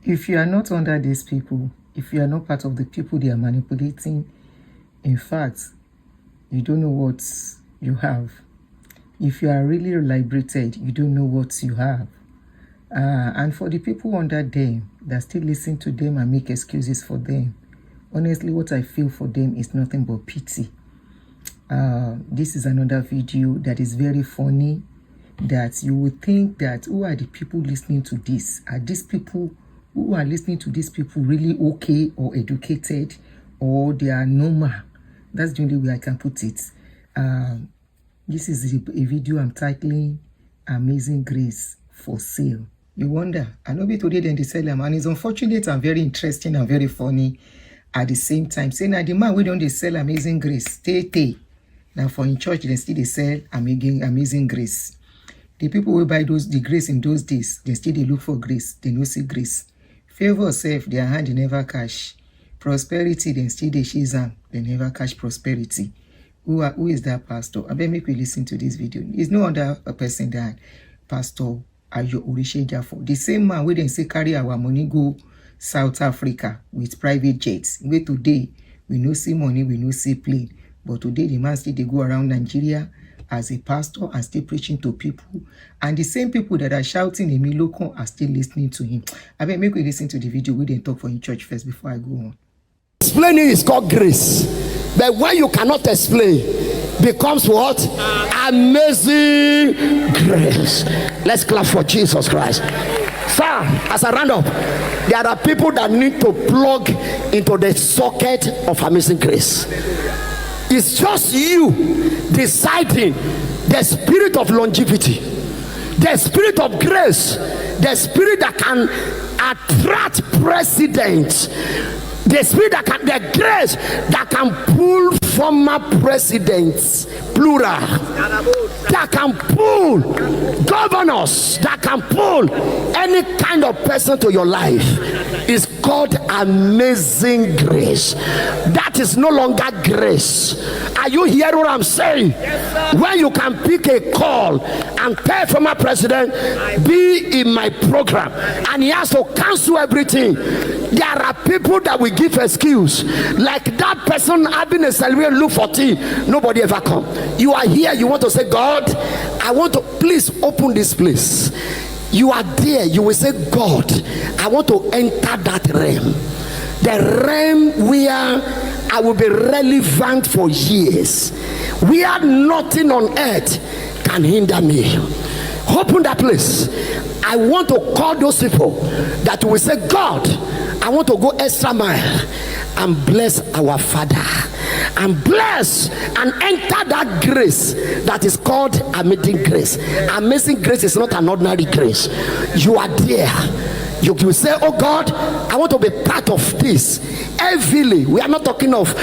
If you are not under these people, if you are not part of the people they are manipulating, in fact, you don't know what you have. If you are really liberated, you don't know what you have. And for the people under them that still listen to them and make excuses for them, honestly, what I feel for them is nothing but pity. This is another video that is very funny, that you would think that who are the people listening to this? Are these people who are listening to these people really okay or educated, or they are normal? That's the only way I can put it. This is a video I'm titling Amazing Grace for Sale. You wonder, I know be today then they sell them, and it's unfortunate and very interesting and very funny at the same time. Saying that the man we don't they sell Amazing Grace, stay. Now for in church they still they sell Amazing Grace. The people who buy the grace in those days, they still they look for grace, they no see grace. Favor self, their hand they never cash. Prosperity, then still they shizam, they never cash prosperity. Who is that pastor? I bet make we listen to this video. It's no other person than Pastor Ayo Orisejafo. The same man we then say carry our money go South Africa with private jets. Where today we no see money, we no see plane. But today the man still they go around Nigeria as a pastor and still preaching to people. And the same people that are shouting Emilokon are still listening to him. I bet make we listen to the video. We then talk for in church first before I go on. Explaining is called grace. But when you cannot explain, becomes what? Amazing grace. Let's clap for Jesus Christ. Sir, as a round up, there are people that need to plug into the socket of amazing grace. It's just you deciding the spirit of longevity, the spirit of grace, the spirit that can attract presidents, the spirit that can, the grace that can pull former presidents, plural, that can pull governors, that can pull any kind of person to your life, is called amazing grace. That is no longer grace. Are you hearing what I'm saying? When you can pick a call and tell former president, be in my program, and he has to cancel everything. There are people that will give excuse, like that person having a salary look 14, nobody ever come. You are here, you want to say, God, I want to please open this place. You are there, you will say, God, I want to enter that realm, the realm where I will be relevant for years, where nothing on earth can hinder me. Open that place. I want to call those people that will say, God, I want to go extra mile and bless our Father, and bless and enter that grace that is called amazing grace. Amazing grace is not an ordinary grace. You are there. You will say, oh God, I want to be part of this heavily. We are not talking of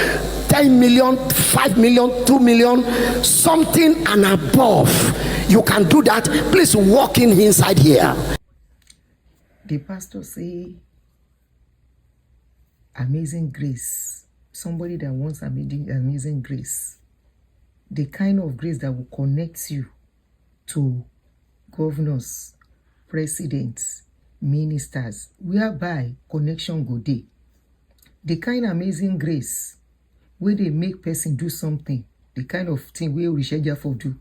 10 million, 5 million, 2 million, something and above. You can do that. Please walk in inside here. The pastor say amazing grace. Somebody that wants amazing grace. The kind of grace that will connect you to governors, presidents, ministers, whereby connection go dey. The kind of amazing grace where they make person do something, the kind of thing where Orisejafo do.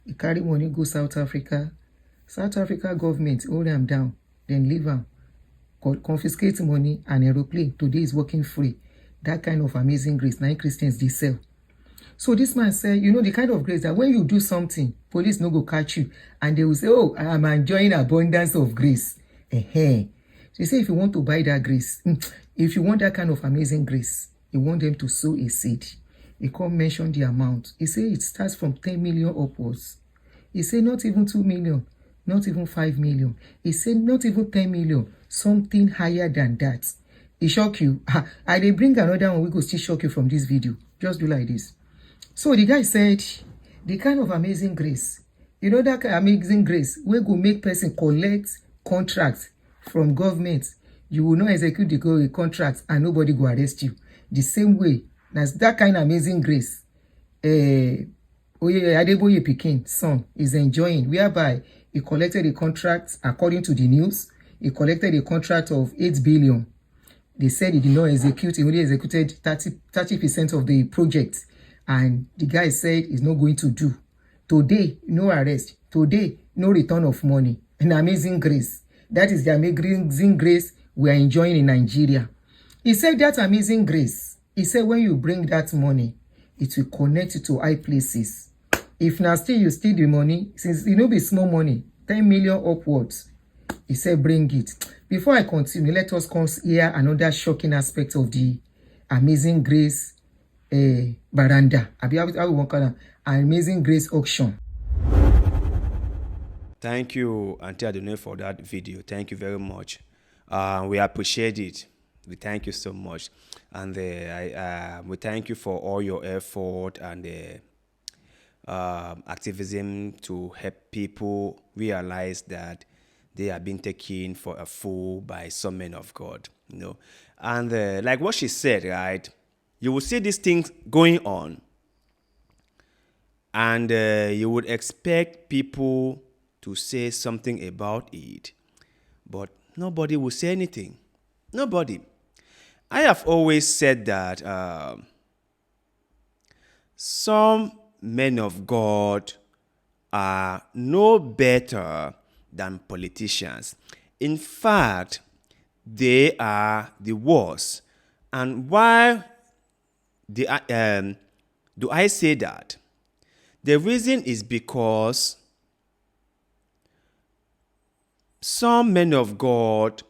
He carry money go South Africa. South Africa government hold them down, then leave them, confiscate money and aeroplane. Today is working free. That kind of amazing grace, 9 Christians they sell. So this man said, you know, the kind of grace that when you do something, police no go catch you, and they will say, oh, I am enjoying abundance of grace. So you say, if you want to buy that grace, if you want that kind of amazing grace, you want them to sow a seed. He can't mention the amount. He say it starts from 10 million upwards. He say not even 2 million, not even 5 million. He said not even 10 million, something higher than that. He shock you. I dey bring another one, we go still shock you from this video. Just do like this. So the guy said, the kind of amazing grace, you know that kind of amazing grace, we go make person collect contracts from government. You will not execute the contracts and nobody go arrest you. The same way, that's that kind of amazing grace. Adeboye Pikin son is enjoying, whereby he collected a contract according to the news. he collected a contract of 8 billion. They said he did not execute. He only executed 30% of the project. And the guy said he's not going to do. Today, no arrest. Today, no return of money. An amazing grace. That is the amazing grace we are enjoying in Nigeria. He said that amazing grace. He said when you bring that money, it will connect you to high places. If now still you steal the money, since it no be small money, 10 million upwards, he said bring it. Before I continue, let us come here another shocking aspect of the amazing grace baranda. How we want to call it? Amazing grace auction. Thank you, Auntie Adonai, for that video. Thank you very much. We appreciate it. We thank you so much. And we thank you for all your effort and activism to help people realize that they are being taken for a fool by some men of God. You know, and like what she said, right? You will see these things going on, and you would expect people to say something about it, but nobody will say anything. Nobody. I have always said that some men of God are no better than politicians. In fact, they are the worst. And why do I say that? The reason is because some men of God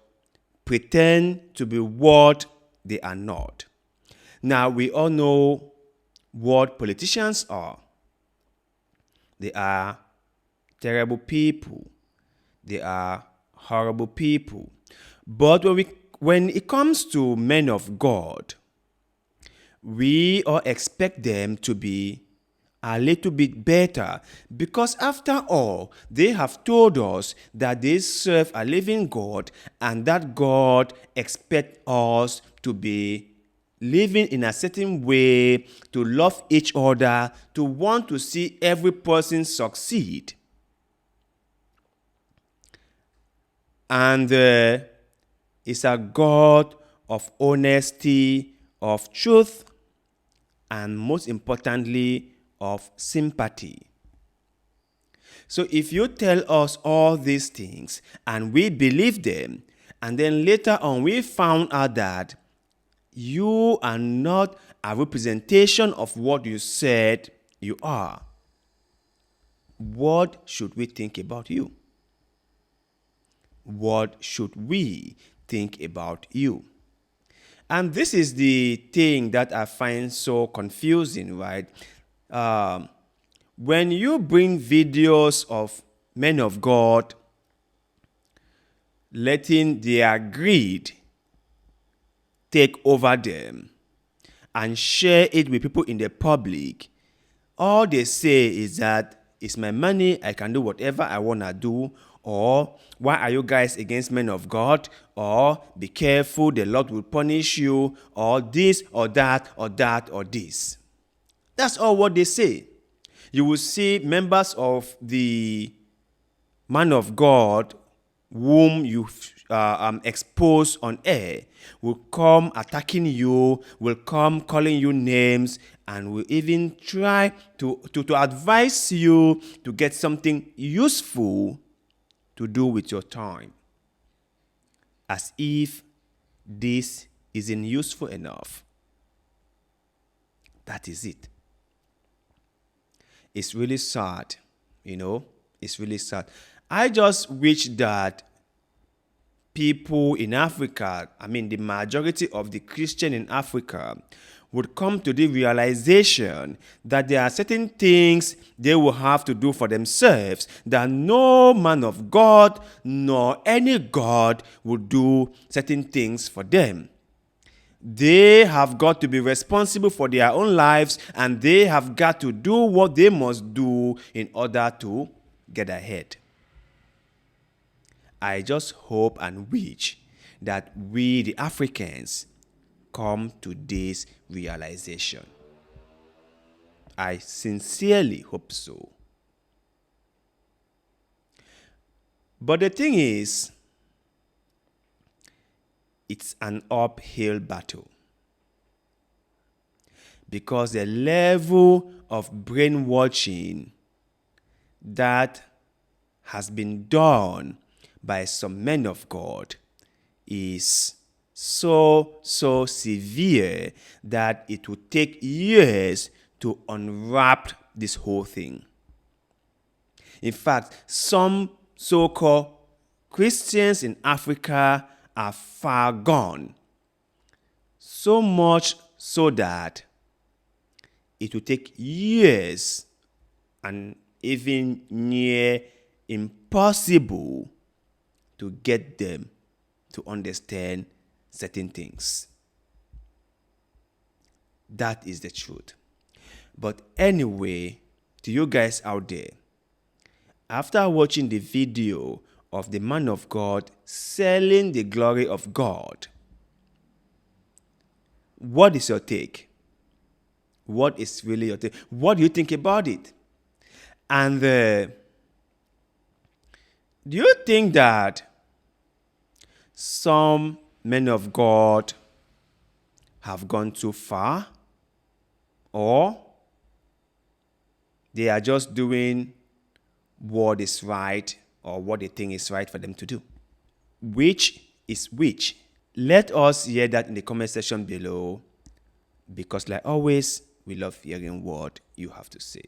pretend to be what they are not. Now, we all know what politicians are. They are terrible people. They are horrible people. But when it comes to men of God, we all expect them to be a little bit better, because after all, they have told us that they serve a living God and that God expects us to be living in a certain way, to love each other, to want to see every person succeed. And it's a God of honesty, of truth, and most importantly, of sympathy. So if you tell us all these things and we believe them, and then later on we found out that you are not a representation of what you said you are, what should we think about you? What should we think about you? And this is the thing that I find so confusing, right? When you bring videos of men of God letting their greed take over them and share it with people in the public, all they say is that it's my money, I can do whatever I want to do, or why are you guys against men of God, or be careful, the Lord will punish you, or this or that or that or this. That's all what they say. You will see members of the man of God whom you expose on air will come attacking you, will come calling you names, and will even try to advise you to get something useful to do with your time. As if this isn't useful enough. That is it. It's really sad, you know. It's really sad. I just wish that people in Africa, the majority of the Christian in Africa, would come to the realization that there are certain things they will have to do for themselves that no man of God nor any God will do certain things for them. They have got to be responsible for their own lives, and they have got to do what they must do in order to get ahead. I just hope and wish that we, the Africans, come to this realization. I sincerely hope so. But the thing is, it's an uphill battle. Because the level of brainwashing that has been done by some men of God is so severe that it would take years to unwrap this whole thing. In fact, some so-called Christians in Africa are far gone. So much so that it will take years and even near impossible to get them to understand certain things. That is the truth. But anyway, to you guys out there, after watching the video of the man of God selling the glory of God, what is your take? What is really your take? What do you think about it? And do you think that some men of God have gone too far? Or they are just doing what is right or what they think is right for them to do? Which is which? Let us hear that in the comment section below, because like always, we love hearing what you have to say.